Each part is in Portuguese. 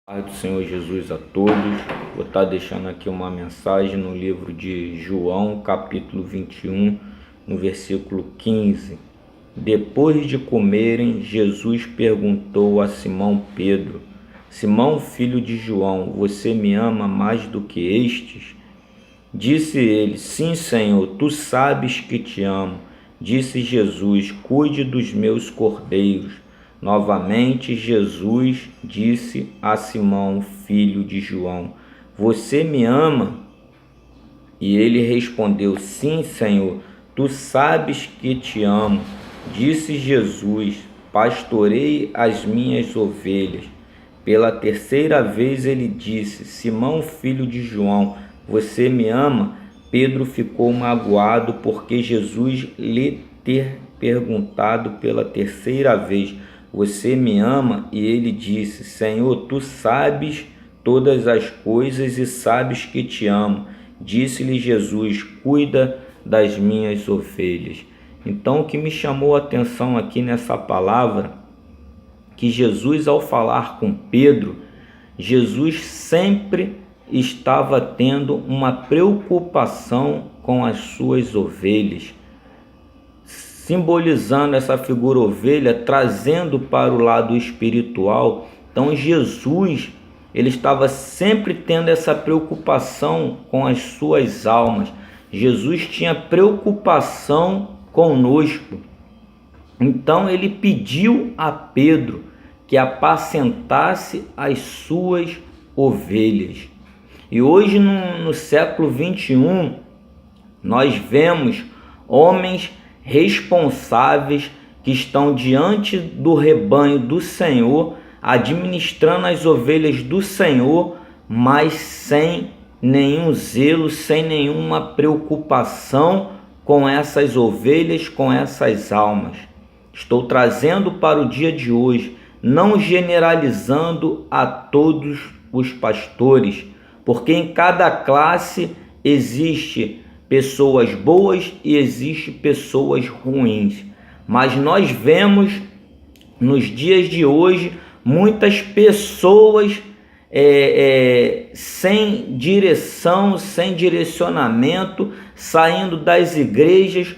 Paz do Senhor Jesus a todos. Vou estar deixando aqui uma mensagem no livro de João, capítulo 21, no versículo 15. Depois de comerem, Jesus perguntou a Simão Pedro: Simão, filho de João, você me ama mais do que estes? Disse ele: Sim, Senhor, tu sabes que te amo. Disse Jesus: Cuide dos meus cordeiros. Novamente, Jesus disse a Simão, filho de João: Você me ama? E ele respondeu: Sim, Senhor, tu sabes que te amo. Disse Jesus: Pastorei as minhas ovelhas. Pela terceira vez ele disse: Simão, filho de João, você me ama? Pedro ficou magoado porque Jesus lhe ter perguntado pela terceira vez: Você me ama? E ele disse: Senhor, tu sabes todas as coisas e sabes que te amo. Disse-lhe Jesus: Cuida das minhas ovelhas. Então, o que me chamou a atenção aqui nessa palavra, que Jesus, ao falar com Pedro, Jesus sempre estava tendo uma preocupação com as suas ovelhas, simbolizando essa figura ovelha, trazendo para o lado espiritual. Então Jesus, ele estava sempre tendo essa preocupação com as suas almas. Jesus tinha preocupação conosco. Então ele pediu a Pedro que apacentasse as suas ovelhas. E hoje no século 21, nós vemos homens responsáveis que estão diante do rebanho do Senhor, administrando as ovelhas do Senhor, mas sem nenhum zelo, sem nenhuma preocupação com essas ovelhas, com essas almas. Estou trazendo para o dia de hoje, não generalizando a todos os pastores, porque em cada classe existe pessoas boas e existe pessoas ruins. Mas nós vemos nos dias de hoje muitas pessoas sem direção, sem direcionamento, saindo das igrejas,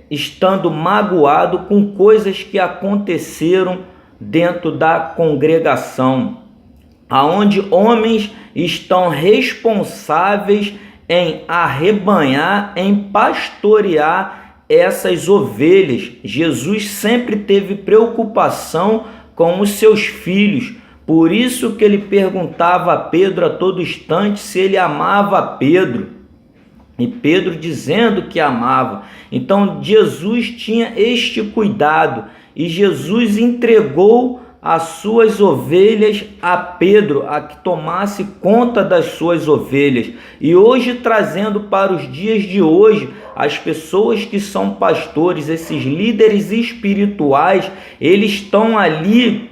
estando magoado com coisas que aconteceram dentro da congregação, aonde homens estão responsáveis em arrebanhar, em pastorear essas ovelhas. Jesus sempre teve preocupação com os seus filhos, por isso que ele perguntava a Pedro a todo instante se ele amava Pedro, e Pedro dizendo que amava. Então Jesus tinha este cuidado, e Jesus entregou as suas ovelhas a Pedro, a que tomasse conta das suas ovelhas. E hoje, trazendo para os dias de hoje, as pessoas que são pastores, esses líderes espirituais, eles estão ali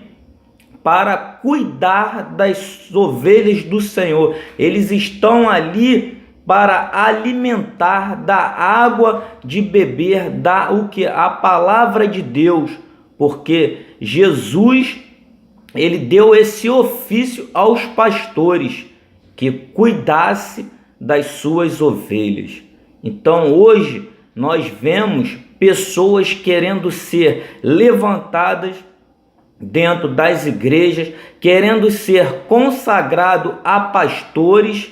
para cuidar das ovelhas do Senhor. Eles estão ali para alimentar, da água de beber, a palavra de Deus, porque Jesus, ele deu esse ofício aos pastores, que cuidasse das suas ovelhas. Então hoje nós vemos pessoas querendo ser levantadas dentro das igrejas, querendo ser consagrado a pastores,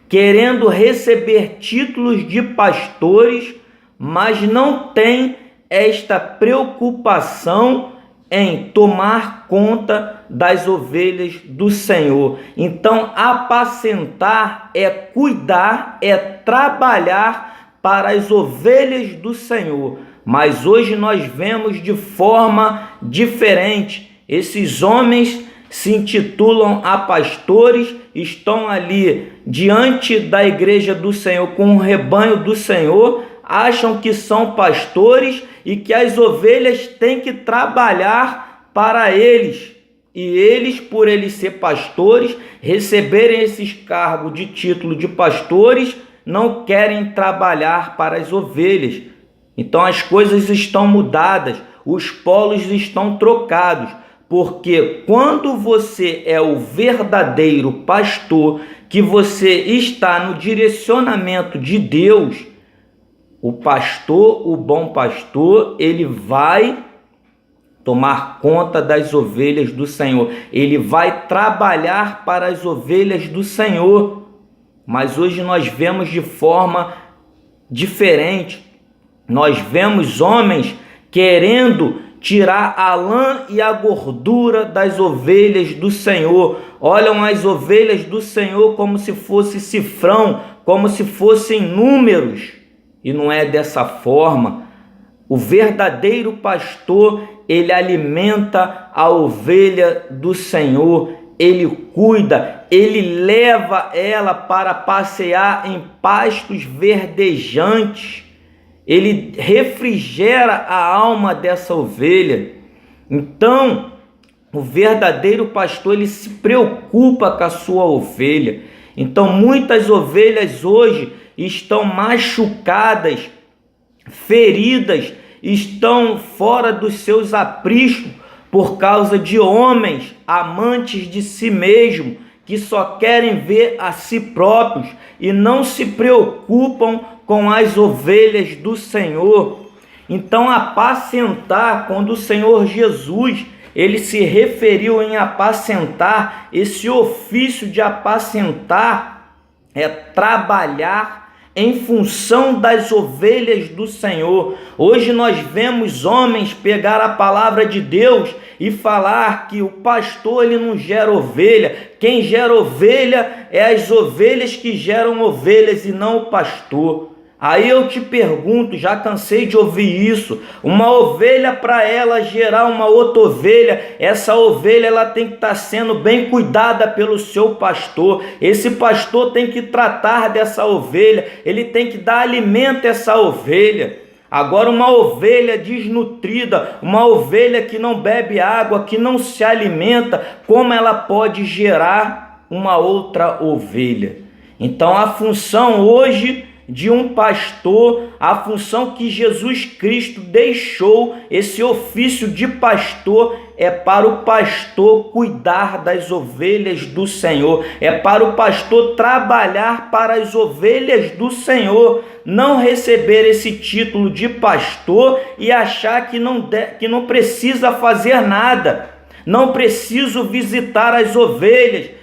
querendo receber títulos de pastores, mas não tem esta preocupação em tomar conta das ovelhas do Senhor. Então, apacentar é cuidar, é trabalhar para as ovelhas do Senhor. Mas hoje nós vemos de forma diferente. Esses homens se intitulam a pastores, estão ali diante da igreja do Senhor, com o rebanho do Senhor, acham que são pastores e que as ovelhas têm que trabalhar para eles. E eles, por eles ser pastores, receberem esses cargos de título de pastores, não querem trabalhar para as ovelhas. Então as coisas estão mudadas, os polos estão trocados. porque quando você é o verdadeiro pastor, que você está no direcionamento de Deus, o pastor, o bom pastor, ele vai tomar conta das ovelhas do Senhor. Ele vai trabalhar para as ovelhas do Senhor. Mas hoje nós vemos de forma diferente. Nós vemos homens querendo tirar a lã e a gordura das ovelhas do Senhor. Olham as ovelhas do Senhor como se fosse cifrão, como se fossem números. E não é dessa forma. O verdadeiro pastor, ele alimenta a ovelha do Senhor, ele cuida, ele leva ela para passear em pastos verdejantes, ele refrigera a alma dessa ovelha. Então, o verdadeiro pastor, ele se preocupa com a sua ovelha. Então, muitas ovelhas hoje estão machucadas, feridas, estão fora dos seus apriscos por causa de homens amantes de si mesmo, que só querem ver a si próprios e não se preocupam com as ovelhas do Senhor. Então, apacentar, quando o Senhor Jesus, ele se referiu em apacentar, esse ofício de apacentar é trabalhar em função das ovelhas do Senhor. Hoje nós vemos homens pegar a palavra de Deus e falar que o pastor, ele não gera ovelha. Quem gera ovelha é as ovelhas que geram ovelhas e não o pastor. Aí eu te pergunto, já cansei de ouvir isso, uma ovelha, para ela gerar uma outra ovelha, essa ovelha ela tem que estar sendo bem cuidada pelo seu pastor. Esse pastor tem que tratar dessa ovelha, ele tem que dar alimento a essa ovelha. Agora, uma ovelha desnutrida, uma ovelha que não bebe água, que não se alimenta, como ela pode gerar uma outra ovelha? Então, a função hoje de um pastor, a função que Jesus Cristo deixou, esse ofício de pastor, é para o pastor cuidar das ovelhas do Senhor, é para o pastor trabalhar para as ovelhas do Senhor, não receber esse título de pastor e achar que não precisa fazer nada, não preciso visitar as ovelhas.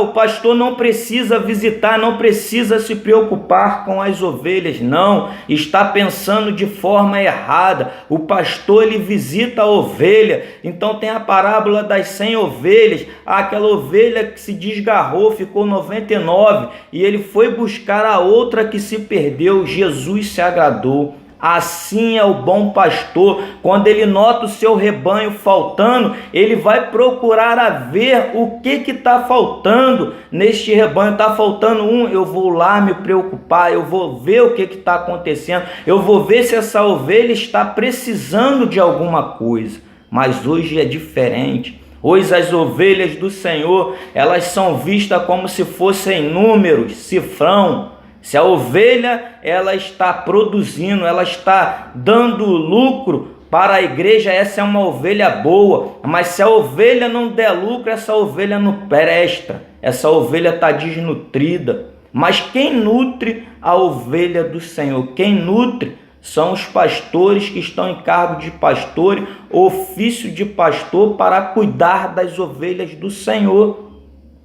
O pastor não precisa visitar, não precisa se preocupar com as ovelhas. Não, está pensando de forma errada. O pastor, ele visita a ovelha. Então tem a parábola das 100 ovelhas. Aquela ovelha que se desgarrou, ficou 99, e ele foi buscar a outra que se perdeu. Jesus se agradou. Assim é o bom pastor. Quando ele nota o seu rebanho faltando, ele vai procurar a ver o que está faltando neste rebanho. Está faltando um, eu vou lá me preocupar, eu vou ver o que está acontecendo, eu vou ver se essa ovelha está precisando de alguma coisa. Mas hoje é diferente. Hoje as ovelhas do Senhor, elas são vistas como se fossem números, cifrão. Se a ovelha, ela está produzindo, ela está dando lucro para a igreja, essa é uma ovelha boa. Mas se a ovelha não der lucro, essa ovelha não presta, essa ovelha está desnutrida. Mas quem nutre a ovelha do Senhor? Quem nutre são os pastores que estão em cargo de pastor, ofício de pastor, para cuidar das ovelhas do Senhor,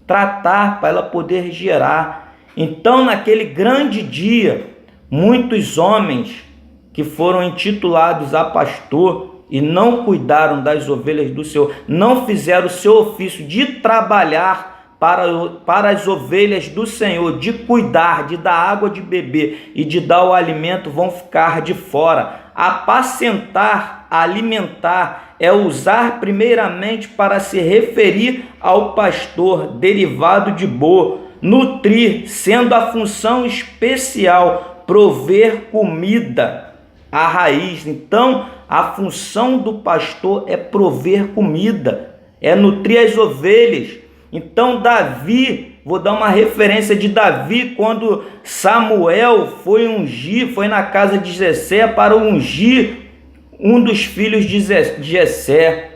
tratar para ela poder gerar. Então, naquele grande dia, muitos homens que foram intitulados a pastor e não cuidaram das ovelhas do Senhor, não fizeram o seu ofício de trabalhar para as ovelhas do Senhor, de cuidar, de dar água de beber e de dar o alimento, vão ficar de fora. Apacentar, alimentar, é usar primeiramente para se referir ao pastor, derivado de boa. Nutrir, sendo a função especial, prover comida, a raiz. Então, a função do pastor é prover comida, é nutrir as ovelhas. Então, Davi, vou dar uma referência de Davi, quando Samuel foi ungir, foi na casa de Jessé para ungir um dos filhos de Jessé.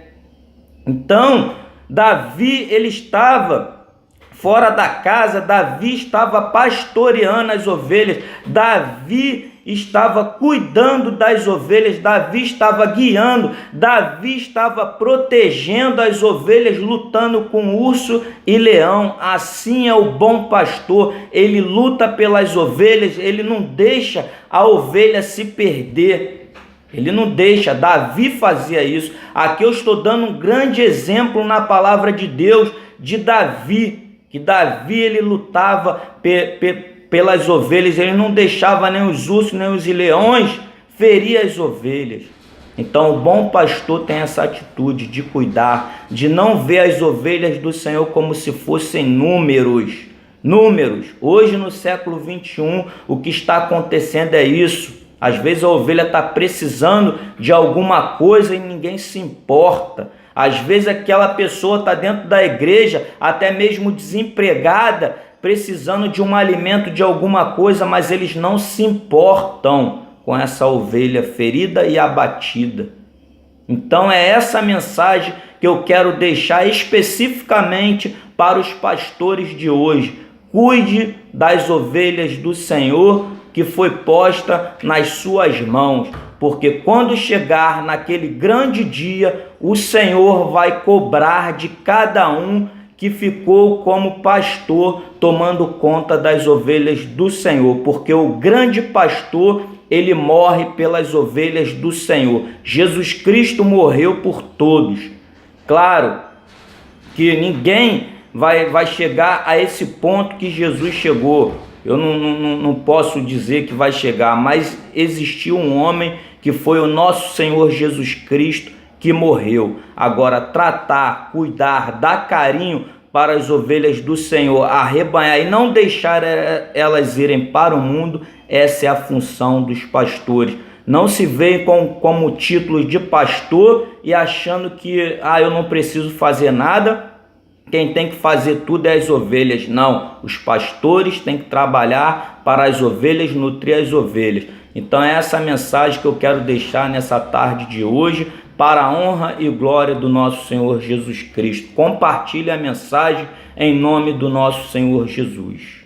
Então, Davi, ele estava fora da casa, Davi estava pastoreando as ovelhas, Davi estava cuidando das ovelhas, Davi estava guiando, Davi estava protegendo as ovelhas, lutando com urso e leão. Assim é o bom pastor, ele luta pelas ovelhas, ele não deixa a ovelha se perder. Ele não deixa. Davi fazia isso. Aqui eu estou dando um grande exemplo na palavra de Deus de Davi, que Davi ele lutava pelas ovelhas, ele não deixava nem os ursos nem os leões ferir as ovelhas. Então o bom pastor tem essa atitude de cuidar, de não ver as ovelhas do Senhor como se fossem números. Hoje no século 21 o que está acontecendo é isso. Às vezes a ovelha está precisando de alguma coisa e ninguém se importa. Às vezes aquela pessoa está dentro da igreja, até mesmo desempregada, precisando de um alimento, de alguma coisa, mas eles não se importam com essa ovelha ferida e abatida. Então é essa mensagem que eu quero deixar especificamente para os pastores de hoje. Cuide das ovelhas do Senhor que foi posta nas suas mãos, porque quando chegar naquele grande dia, o Senhor vai cobrar de cada um que ficou como pastor tomando conta das ovelhas do Senhor, porque o grande pastor, ele morre pelas ovelhas do Senhor. Jesus Cristo morreu por todos. Claro que ninguém vai chegar a esse ponto que Jesus chegou. Eu não posso dizer que vai chegar, mas existiu um homem que foi o nosso Senhor Jesus Cristo que morreu. Agora, tratar, cuidar, dar carinho para as ovelhas do Senhor, arrebanhar e não deixar elas irem para o mundo, essa é a função dos pastores. Não se veem como título de pastor e achando que eu não preciso fazer nada, quem tem que fazer tudo é as ovelhas. Não, os pastores têm que trabalhar para as ovelhas, nutrir as ovelhas. Então é essa mensagem que eu quero deixar nessa tarde de hoje, para a honra e glória do nosso Senhor Jesus Cristo. Compartilhe a mensagem em nome do nosso Senhor Jesus.